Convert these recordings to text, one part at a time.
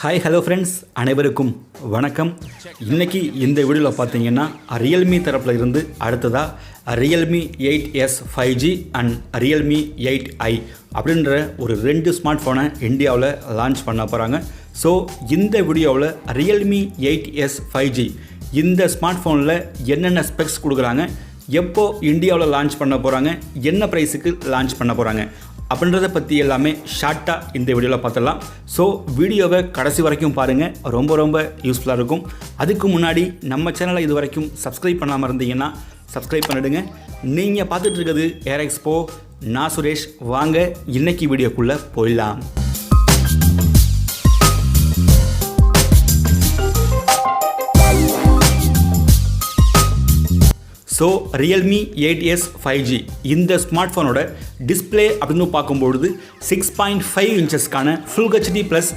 Hi hello friends, அனைவருக்கும் வணக்கம். இன்றைக்கி இந்த வீடியோவில் பார்த்தீங்கன்னா ரியல்மி தரப்பில் இருந்து அடுத்ததாக Realme 8S 5G and Realme 8i அப்படின்ற ஒரு 2 ஸ்மார்ட் ஃபோனை இந்தியாவில் லான்ச் பண்ண போகிறாங்க. ஸோ இந்த வீடியோவில் ரியல்மி 8S 5G இந்த ஸ்மார்ட் ஃபோனில் என்னென்ன ஸ்பெக்ஸ் கொடுக்குறாங்க, எப்போ இந்தியாவில் லான்ச் பண்ண போகிறாங்க, என்ன ப்ரைஸுக்கு லான்ச் பண்ண போகிறாங்க அப்படின்றத பற்றி எல்லாமே ஷார்ட்டாக இந்த வீடியோவில் பார்த்துடலாம். ஸோ வீடியோவை கடைசி வரைக்கும் பாருங்கள், ரொம்ப யூஸ்ஃபுல்லாக இருக்கும். அதுக்கு முன்னாடி நம்ம சேனலை இது வரைக்கும் சப்ஸ்கிரைப் பண்ணாமல் இருந்தீங்கன்னா சப்ஸ்கிரைப் பண்ணிவிடுங்க. நீங்கள் பார்த்துட்டு இருக்கிறது ஏர் எக்ஸ்போ. நான் சுரேஷ். வாங்க இன்னைக்கு வீடியோக்குள்ளே போயிடலாம். ஸோ ரியல்மி 8S 5G இந்த ஸ்மார்ட் ஃபோனோட டிஸ்பிளே அப்படின்னு பார்க்கும்பொழுது 6.5 இன்ச்சஸ்க்கான full HD plus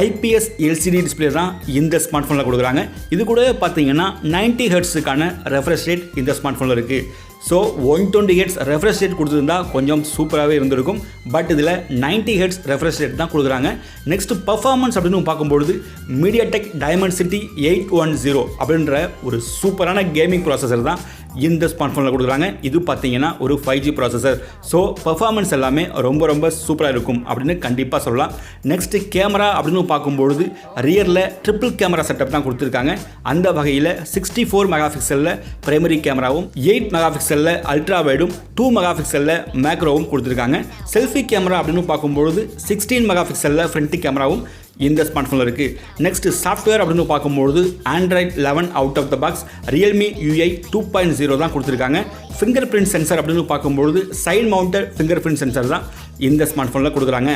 IPS LCD display தான் இந்த ஸ்மார்ட் ஃபோனில் கொடுக்குறாங்க. இது கூட பார்த்தீங்கன்னா 90 ஹெர்ட்ஸுக்கான ரெஃப்ரெஷ் ரேட் இந்த ஸ்மார்ட் ஃபோனில் இருக்குது. ஸோ 120 ஹெர்ட்ஸ் ரெஃப்ரெஷ் ரேட் கொடுத்துருந்தா கொஞ்சம் சூப்பராகவே இருந்திருக்கும். பட் இதில் 90 ஹெர்ட்ஸ் ரெஃப்ரெஷ் ரேட் தான் கொடுக்குறாங்க. நெக்ஸ்ட் பர்ஃபார்மன்ஸ் அப்படின்னு பார்க்கும்பொழுது மீடியாடெக் டைமென்சிட்டி 810 அப்படின்ற ஒரு சூப்பரான கேமிங் ப்ராசஸர் தான் இந்த ஸ்மார்ட் ஃபோனில் கொடுக்குறாங்க. இது பார்த்தீங்கன்னா ஒரு 5G ப்ராசஸர். ஸோ பர்ஃபார்மன்ஸ் எல்லாமே ரொம்ப சூப்பராக இருக்கும் அப்படின்னு கண்டிப்பாக சொல்லலாம். நெக்ஸ்ட் கேமரா அப்படின்னு பார்க்கும்பொழுது ரியரில் ட்ரிபிள் கேமரா செட்டப் தான் கொடுத்துருக்காங்க. அந்த வகையில் 64 மெகா பிக்சலில் பிரைமரி கேமராவும் 8 மெகா பிக்சலில் அல்ட்ரா வைடும் 2 மெகா பிக்சலில் மேக்ரோவும் கொடுத்துருக்காங்க. செல்ஃபி கேமரா அப்படின்னு பார்க்கும்பொழுது 16 மெகா பிக்சலில் ஃப்ரண்ட் கேமராவும் இந்த ஸ்மார்ட் ஃபோனில் இருக்குது. நெக்ஸ்ட் சாஃப்ட்வேர் அப்படின்னு பார்க்கும்பொழுது Android 11 out of the box Realme UI 2.0 தான் கொடுத்துருக்காங்க. ஃபிங்கர் பிரிண்ட் சென்சர் அப்படின்னு பார்க்கும்பொழுது side mounted fingerprint sensor தான் இந்த ஸ்மார்ட் ஃபோனில் கொடுக்குறாங்க.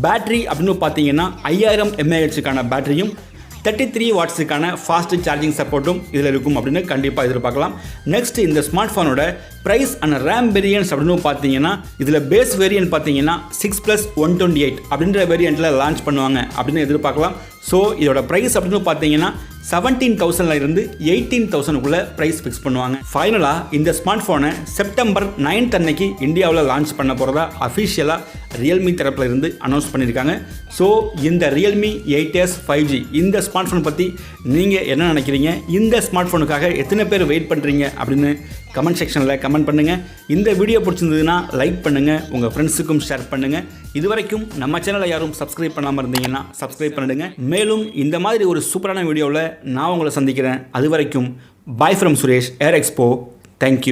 பேட்டரி அப்படின்னு பார்த்தீங்கன்னா 5000 mAhக்கான பேட்டரியும் 33 வாட்ஸுக்கான ஃபாஸ்ட் சார்ஜிங் சப்போர்ட்டும் இதில் இருக்கும் அப்படின்னு கண்டிப்பாக எதிர்பார்க்கலாம். நெக்ஸ்ட் இந்த ஸ்மார்ட் ஃபோனோட ப்ரைஸ் அண்ட் ரேம் வேரியன்ட்ஸ் அப்படின்னு பார்த்தீங்கன்னா இதில் பேஸ் வேரியன்ட் பார்த்தீங்கன்னா 6+128 அப்படின்ற வேரியண்ட்டில் லான்ச் பண்ணுவாங்க அப்படின்னு எதிர்பார்க்கலாம். ஸோ இதோட ப்ரைஸ் அப்படின்னு பார்த்தீங்கன்னா 17,000 இருந்து 18,000க்குள்ளே ப்ரைஸ் ஃபிக்ஸ் பண்ணுவாங்க. ஃபைனலாக இந்த ஸ்மார்ட் ஃபோனை செப்டம்பர் 9 அன்னைக்கு இந்தியாவில் லான்ச் பண்ண போகிறதா அஃபிஷியலாக ரியல்மி தரப்பில் இருந்து அனௌன்ஸ் பண்ணியிருக்காங்க. ஸோ இந்த ரியல்மி 8S 5G இந்த ஸ்மார்ட் ஃபோன் பற்றி நீங்கள் என்ன நினைக்கிறீங்க? இந்த ஸ்மார்ட் ஃபோனுக்காக எத்தனை பேர் வெயிட் பண்ணுறீங்க அப்படின்னு கமெண்ட் செக்ஷனில் கமெண்ட் பண்ணுங்கள். இந்த வீடியோ பிடிச்சிருந்ததுன்னா லைக் பண்ணுங்கள், உங்கள் ஃப்ரெண்ட்ஸுக்கும் ஷேர் பண்ணுங்கள். இது வரைக்கும் நம்ம சேனலை யாரும் சப்ஸ்கிரைப் பண்ணாமல் இருந்தீங்கன்னா சப்ஸ்கிரைப் பண்ணிடுங்க. மேலும் இந்த மாதிரி ஒரு சூப்பரான வீடியோவில் நான் உங்களை சந்திக்கிறேன். அது வரைக்கும் bye from Suresh, air expo. Thank you.